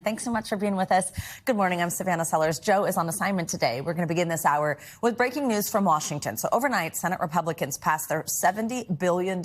Thanks so much for being with us. Good morning. I'm Savannah Sellers. Joe is on assignment today. We're going to begin this hour with breaking news from Washington. So overnight, Senate Republicans passed their $70 billion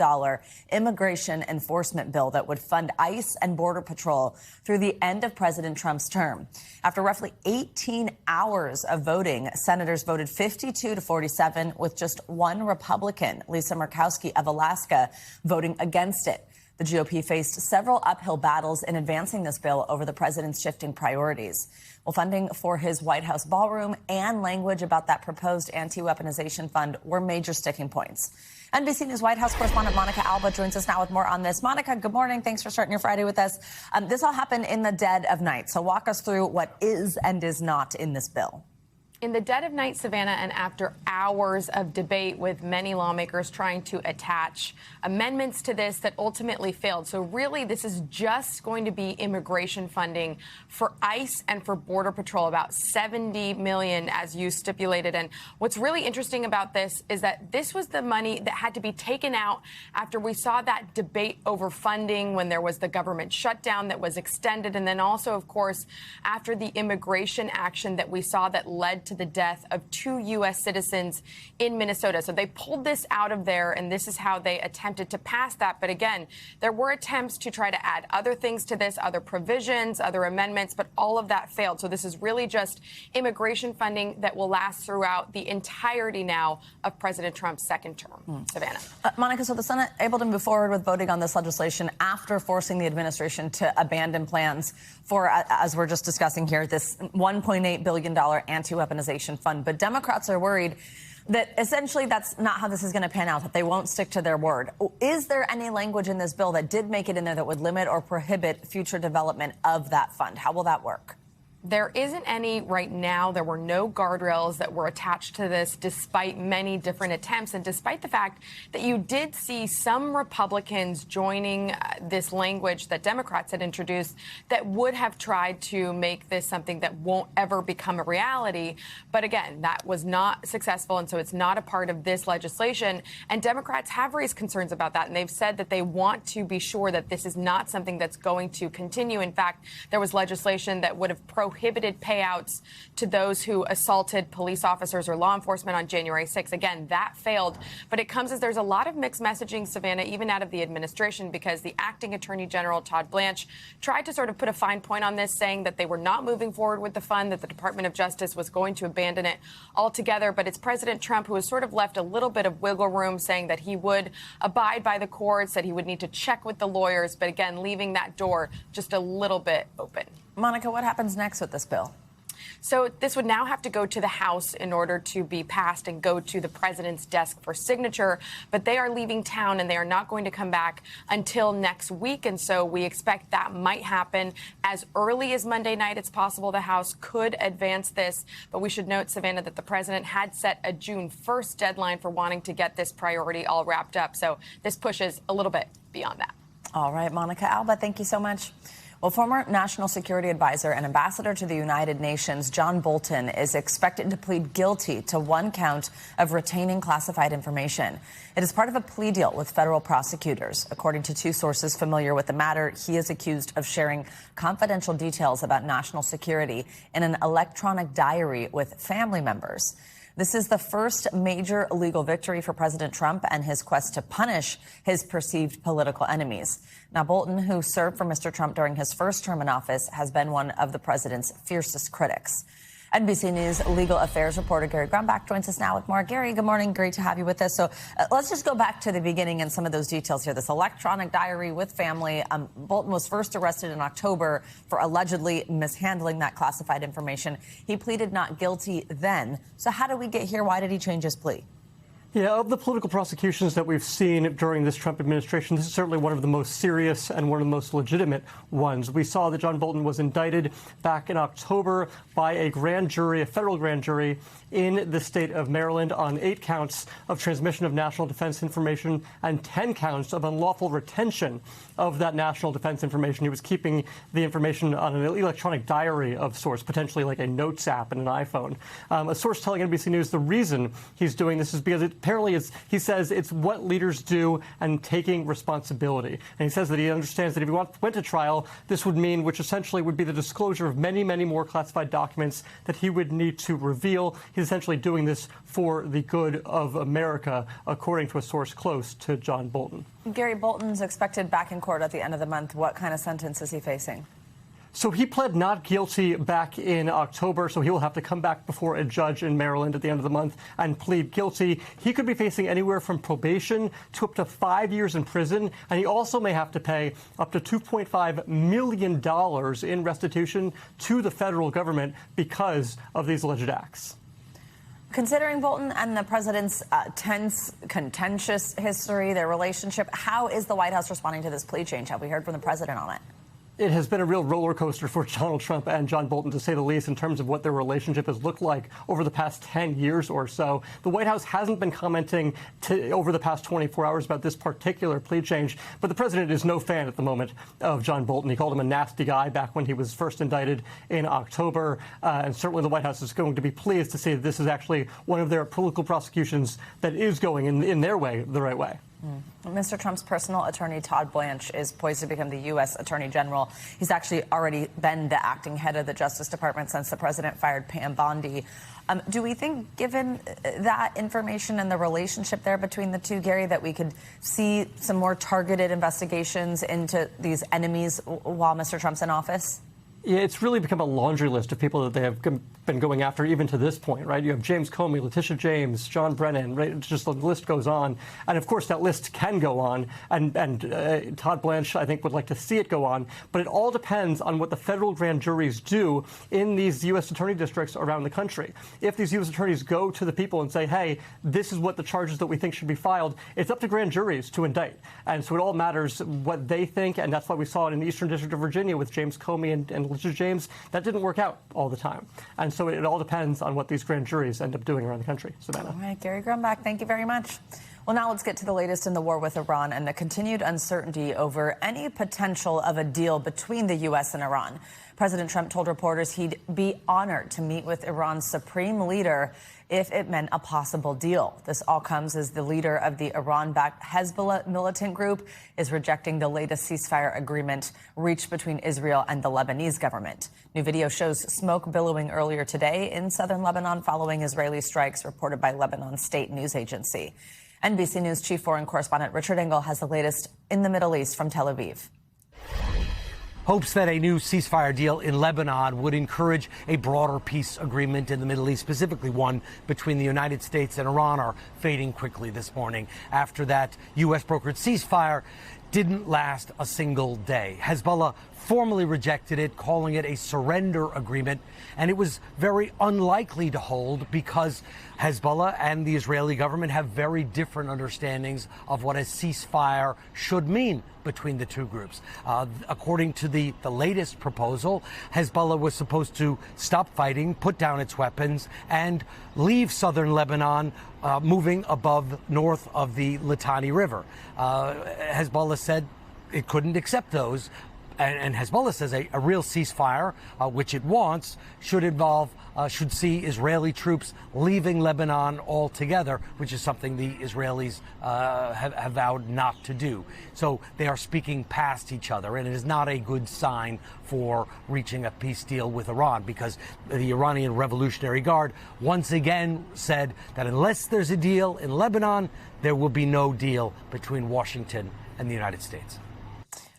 immigration enforcement bill that would fund ICE and Border Patrol through the end of President Trump's term. After roughly 18 hours of voting, senators voted 52 to 47 with just one Republican, Lisa Murkowski of Alaska, voting against it. The GOP faced several uphill battles in advancing this bill over the president's shifting priorities. Well, funding for his White House ballroom and language about that proposed anti-weaponization fund were major sticking points. NBC News White House correspondent Monica Alba joins us now with more on this. Monica, good morning. Thanks for starting your Friday with us. This all happened in the dead of night. So walk us through what is and is not in this bill. In the dead of night, Savannah, and after hours of debate with many lawmakers trying to attach amendments to this that ultimately failed. So really, this is just going to be immigration funding for ICE and for Border Patrol, about $70 million, as you stipulated. And what's really interesting about this is that this was the money that had to be taken out after we saw that debate over funding when there was the government shutdown that was extended. And then also, of course, after the immigration action that we saw that led to the death of 2 U.S. citizens in Minnesota. So they pulled this out of there, and this is how they attempted to pass that. But again, there were attempts to try to add other things to this, other provisions, other amendments, but all of that failed. So this is really just immigration funding that will last throughout the entirety now of President Trump's second term. Savannah. Monica, so the Senate able to move forward with voting on this legislation after forcing the administration to abandon plans for, as we're just discussing here, this $1.8 billion anti-weaponization fund. But Democrats are worried that essentially that's not how this is going to pan out, that they won't stick to their word. Is there any language in this bill that did make it in there that would limit or prohibit future development of that fund? How will that work? There isn't any right now. There were no guardrails that were attached to this, despite many different attempts, and despite the fact that you did see some Republicans joining this language that Democrats had introduced that would have tried to make this something that won't ever become a reality. But again, that was not successful, and so it's not a part of this legislation. And Democrats have raised concerns about that, and they've said that they want to be sure that this is not something that's going to continue. In fact, there was legislation that would have prohibited payouts to those who assaulted police officers or law enforcement on January 6th. Again, that failed. But it comes as there's a lot of mixed messaging, Savannah, even out of the administration, because the acting Attorney General, Todd Blanche, tried to sort of put a fine point on this, saying that they were not moving forward with the fund, that the Department of Justice was going to abandon it altogether. But it's President Trump who has sort of left a little bit of wiggle room, saying that he would abide by the courts, that he would need to check with the lawyers. But again, leaving that door just a little bit open. Monica, what happens next with this bill? So this would now have to go to the House in order to be passed and go to the president's desk for signature. But they are leaving town and they are not going to come back until next week. And so we expect that might happen as early as Monday night. It's possible the House could advance this. But we should note, Savannah, that the president had set a June 1st deadline for wanting to get this priority all wrapped up. So this pushes a little bit beyond that. All right, Monica Alba, thank you so much. Well, former National Security Advisor and Ambassador to the United Nations, John Bolton, is expected to plead guilty to one count of retaining classified information. It is part of a plea deal with federal prosecutors. According to two sources familiar with the matter, he is accused of sharing confidential details about national security in an electronic diary with family members. This is the first major legal victory for President Trump and his quest to punish his perceived political enemies. Now, Bolton, who served for Mr. Trump during his first term in office, has been one of the president's fiercest critics. NBC News legal affairs reporter Gary Grumbach joins us now with more. Gary, good morning. Great to have you with us. So let's just go back to the beginning and some of those details here. This electronic diary with family. Bolton was first arrested in October for allegedly mishandling that classified information. He pleaded not guilty then. So how did we get here? Why did he change his plea? Yeah, of the political prosecutions that we've seen during this Trump administration, this is certainly one of the most serious and one of the most legitimate ones. We saw that John Bolton was indicted back in October by a grand jury, a federal grand jury in the state of Maryland on 8 counts of transmission of national defense information and 10 counts of unlawful retention of that national defense information. He was keeping the information on an electronic diary of sorts, potentially like a notes app in an iPhone. A source telling NBC News the reason he's doing this is because it apparently he says it's what leaders do and taking responsibility. And he says that he understands that if he went to trial, this would mean, which essentially would be the disclosure of many, many more classified documents that he would need to reveal. He's essentially doing this for the good of America, according to a source close to John Bolton. Gary, Bolton's expected back in court at the end of the month. What kind of sentence is he facing? So he pled not guilty back in October, so he will have to come back before a judge in Maryland at the end of the month and plead guilty. He could be facing anywhere from probation to up to 5 years in prison, and he also may have to pay up to $2.5 million in restitution to the federal government because of these alleged acts. Considering Bolton and the president's tense, contentious history, their relationship, how is the White House responding to this plea change? Have we heard from the president on it? It has been a real roller coaster for Donald Trump and John Bolton, to say the least, in terms of what their relationship has looked like over the past 10 years or so. The White House hasn't been commenting over the past 24 hours about this particular plea change, but the president is no fan at the moment of John Bolton. He called him a nasty guy back when he was first indicted in October, and certainly the White House is going to be pleased to see that this is actually one of their political prosecutions that is going in their way, the right way. Mr. Trump's personal attorney, Todd Blanche, is poised to become the U.S. Attorney General. He's actually already been the acting head of the Justice Department since the president fired Pam Bondi. Do we think, given that information and the relationship there between the two, Gary, that we could see some more targeted investigations into these enemies while Mr. Trump's in office? Yeah, it's really become a laundry list of people that they have been going after even to this point, right? You have James Comey, Letitia James, John Brennan, right? It's just the list goes on. And of course, that list can go on. And Todd Blanche, I think, would like to see it go on. But it all depends on what the federal grand juries do in these U.S. attorney districts around the country. If these U.S. attorneys go to the people and say, hey, this is what the charges that we think should be filed, it's up to grand juries to indict. And so it all matters what they think. And that's why we saw it in the Eastern District of Virginia with James Comey and Letitia James. That didn't work out all the time. And so it all depends on what these grand juries end up doing around the country. Savannah. All right, Gary Grumbach, thank you very much. Well, now let's get to the latest in the war with Iran and the continued uncertainty over any potential of a deal between the U.S. and Iran. President Trump told reporters he'd be honored to meet with Iran's supreme leader if it meant a possible deal. This all comes as the leader of the Iran-backed Hezbollah militant group is rejecting the latest ceasefire agreement reached between Israel and the Lebanese government. New video shows smoke billowing earlier today in southern Lebanon following Israeli strikes reported by Lebanon's state news agency. NBC News chief foreign correspondent Richard Engel has the latest in the Middle East from Tel Aviv. Hopes that a new ceasefire deal in Lebanon would encourage a broader peace agreement in the Middle East, specifically one between the United States and Iran, are fading quickly this morning after that U.S.-brokered ceasefire didn't last a single day. Hezbollah formally rejected it, calling it a surrender agreement, and it was very unlikely to hold because Hezbollah and the Israeli government have very different understandings of what a ceasefire should mean between the two groups. According to the latest proposal, Hezbollah was supposed to stop fighting, put down its weapons, and leave southern Lebanon, moving north of the Litani River. Hezbollah said it couldn't accept those. And Hezbollah says a real ceasefire, which it wants, should see Israeli troops leaving Lebanon altogether, which is something the Israelis have vowed not to do. So they are speaking past each other, and it is not a good sign for reaching a peace deal with Iran, because the Iranian Revolutionary Guard once again said that unless there's a deal in Lebanon, there will be no deal between Washington and the United States.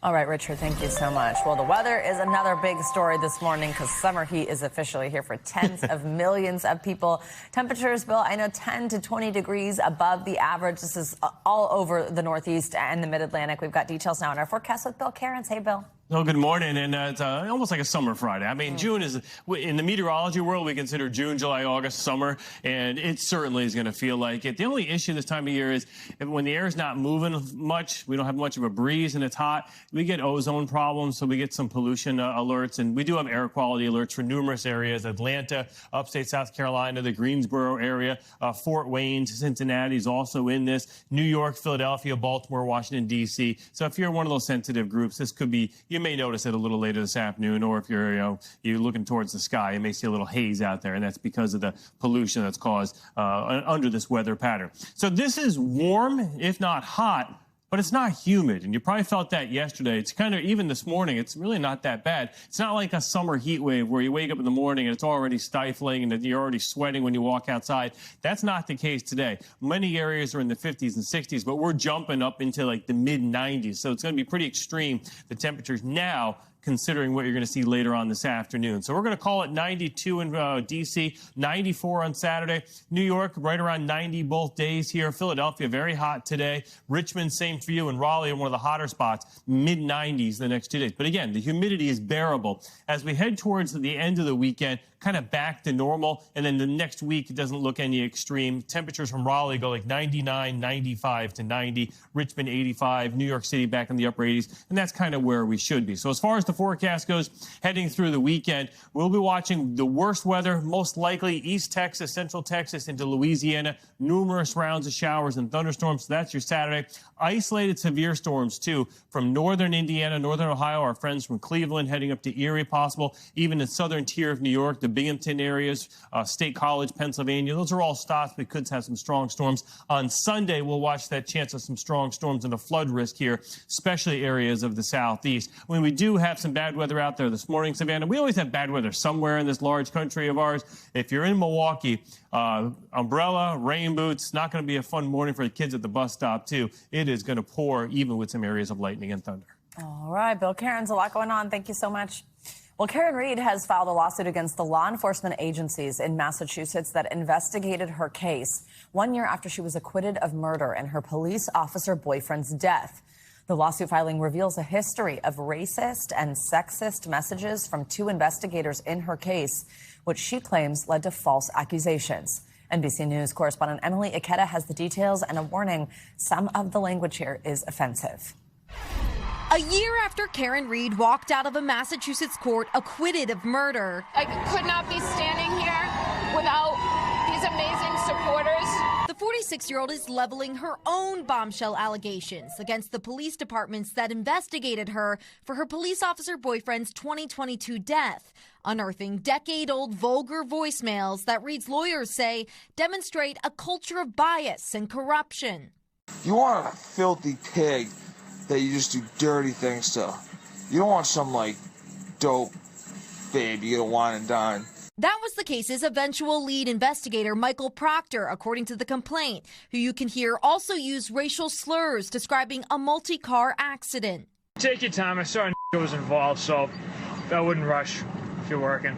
All right, Richard, thank you so much. Well, the weather is another big story this morning because summer heat is officially here for tens of millions of people. Temperatures, Bill, I know 10 to 20 degrees above the average. This is all over the Northeast and the Mid-Atlantic. We've got details now in our forecast with Bill Cairns. Hey, Bill. Oh, good morning, and it's almost like a summer Friday. I mean, June is, in the meteorology world, we consider June, July, August summer, and it certainly is going to feel like it. The only issue this time of year is when the air is not moving much, we don't have much of a breeze, and it's hot, we get ozone problems, so we get some pollution alerts, and we do have air quality alerts for numerous areas: Atlanta, upstate South Carolina, the Greensboro area, Fort Wayne, Cincinnati is also in this, New York, Philadelphia, Baltimore, Washington, D.C. So if you're one of those sensitive groups, this could be you may notice it a little later this afternoon, or if you're looking towards the sky, you may see a little haze out there, and that's because of the pollution that's caused under this weather pattern. So this is warm, if not hot, but it's not humid, and you probably felt that yesterday. It's kind of, even this morning, it's really not that bad. It's not like a summer heat wave where you wake up in the morning and it's already stifling and you're already sweating when you walk outside. That's not the case today. Many areas are in the 50s and 60s, but we're jumping up into like the mid-90s, so it's going to be pretty extreme, the temperatures now, considering what you're going to see later on this afternoon. So we're going to call it 92 in D.C., 94 on Saturday. New York, right around 90 both days here. Philadelphia, very hot today. Richmond, same for you. And Raleigh, one of the hotter spots, mid-90s the next 2 days. But again, the humidity is bearable. As we head towards the end of the weekend, kind of back to normal. And then the next week, it doesn't look any extreme. Temperatures from Raleigh go like 99, 95 to 90. Richmond, 85. New York City back in the upper 80s. And that's kind of where we should be. So as far as the forecast goes, heading through the weekend, we'll be watching the worst weather, most likely East Texas, Central Texas into Louisiana. Numerous rounds of showers and thunderstorms. So that's your Saturday. Isolated severe storms, too, from northern Indiana, northern Ohio. Our friends from Cleveland heading up to Erie, possible. Even in southern tier of New York, the Binghamton areas, State College, Pennsylvania. Those are all stops. We could have some strong storms. On Sunday, we'll watch that chance of some strong storms and a flood risk here, especially areas of the southeast. When we do have some bad weather out there this morning, Savannah, we always have bad weather somewhere in this large country of ours. If you're in Milwaukee, umbrella, rain boots, not going to be a fun morning for the kids at the bus stop, too. It is going to pour, even with some areas of lightning and thunder. All right, Bill Cairns, a lot going on. Thank you so much. Well, Karen Reed has filed a lawsuit against the law enforcement agencies in Massachusetts that investigated her case 1 year after she was acquitted of murder in her police officer boyfriend's death. The lawsuit filing reveals a history of racist and sexist messages from 2 investigators in her case, which she claims led to false accusations. NBC News correspondent Emily Ikeda has the details and a warning: some of the language here is offensive. A year after Karen Reed walked out of a Massachusetts court acquitted of murder, I could not be standing here without these amazing supporters. The 46-year-old is leveling her own bombshell allegations against the police departments that investigated her for her police officer boyfriend's 2022 death, unearthing decade-old vulgar voicemails that Reed's lawyers say demonstrate a culture of bias and corruption. You want a filthy pig that you just do dirty things to. You don't want some, like, dope babe you get a wine and dine. That was the case's eventual lead investigator, Michael Proctor, according to the complaint, who you can hear also used racial slurs describing a multi-car accident. Take your time. I saw a was involved, so I wouldn't rush if you're working.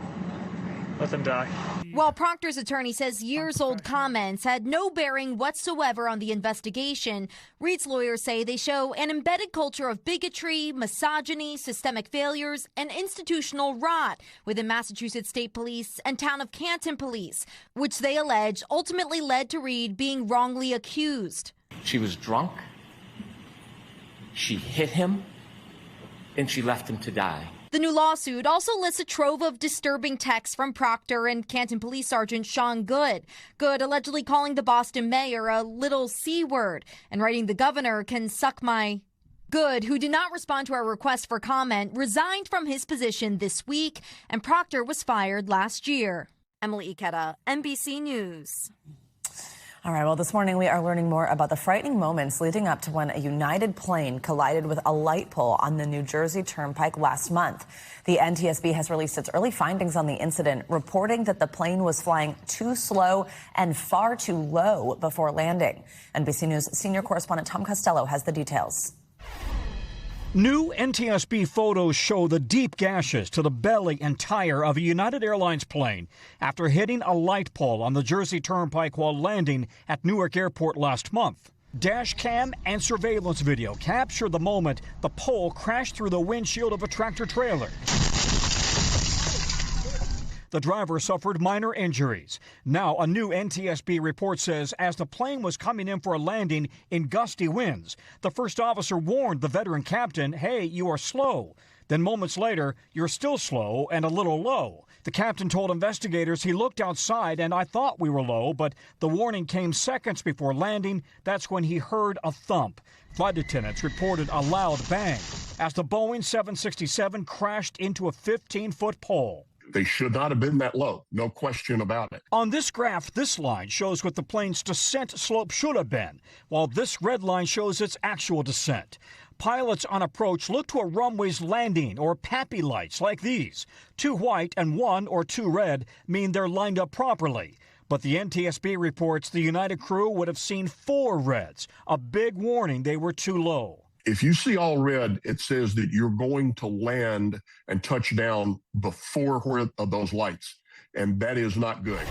Let them die. While Proctor's attorney says years-old comments had no bearing whatsoever on the investigation, Reed's lawyers say they show an embedded culture of bigotry, misogyny, systemic failures, and institutional rot within Massachusetts State Police and Town of Canton Police, which they allege ultimately led to Reed being wrongly accused. She was drunk, she hit him, and she left him to die. The new lawsuit also lists a trove of disturbing texts from Proctor and Canton Police Sergeant Sean Good. Good allegedly calling the Boston mayor a little C word and writing the governor can suck my. Good, who did not respond to our request for comment, resigned from his position this week, and Proctor was fired last year. Emily Ikeda, NBC News. All right, well, this morning we are learning more about the frightening moments leading up to when a United plane collided with a light pole on the New Jersey Turnpike last month. The NTSB has released its early findings on the incident, reporting that the plane was flying too slow and far too low before landing. NBC News senior correspondent Tom Costello has the details. New NTSB photos show the deep gashes to the belly and tire of a United Airlines plane after hitting a light pole on the Jersey Turnpike while landing at Newark Airport last month. Dash cam and surveillance video capture the moment the pole crashed through the windshield of a tractor trailer. The driver suffered minor injuries. Now, a new NTSB report says as the plane was coming in for a landing in gusty winds, the first officer warned the veteran captain, hey, you are slow. Then moments later, you're still slow and a little low. The captain told investigators he looked outside and I thought we were low, but the warning came seconds before landing. That's when he heard a thump. Flight attendants reported a loud bang as the Boeing 767 crashed into a 15-foot pole. They should not have been that low, no question about it. On this graph, this line shows what the plane's descent slope should have been, while this red line shows its actual descent. Pilots on approach look to a runway's landing or PAPI lights like these. 2 white and 1 or 2 red mean they're lined up properly. But the NTSB reports the United crew would have seen 4 reds, a big warning they were too low. If you see all red, it says that you're going to land and touch down before those lights, and that is not good.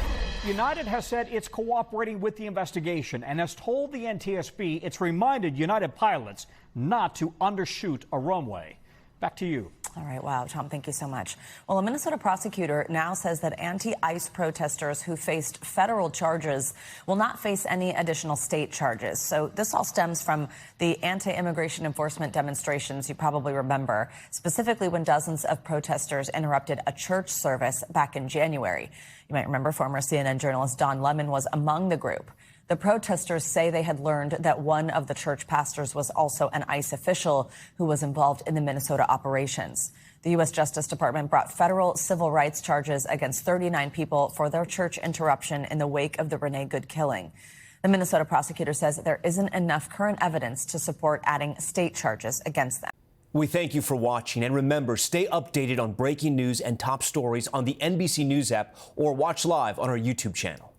United has said it's cooperating with the investigation and has told the NTSB it's reminded United pilots not to undershoot a runway. Back to you. All right. Wow, Tom, thank you so much. Well, a Minnesota prosecutor now says that anti-ICE protesters who faced federal charges will not face any additional state charges. So this all stems from the anti-immigration enforcement demonstrations you probably remember, specifically when dozens of protesters interrupted a church service back in January. You might remember former CNN journalist Don Lemon was among the group. The protesters say they had learned that one of the church pastors was also an ICE official who was involved in the Minnesota operations. The U.S. Justice Department brought federal civil rights charges against 39 people for their church interruption in the wake of the Renee Good killing. The Minnesota prosecutor says there isn't enough current evidence to support adding state charges against them. We thank you for watching, and remember, stay updated on breaking news and top stories on the NBC News app or watch live on our YouTube channel.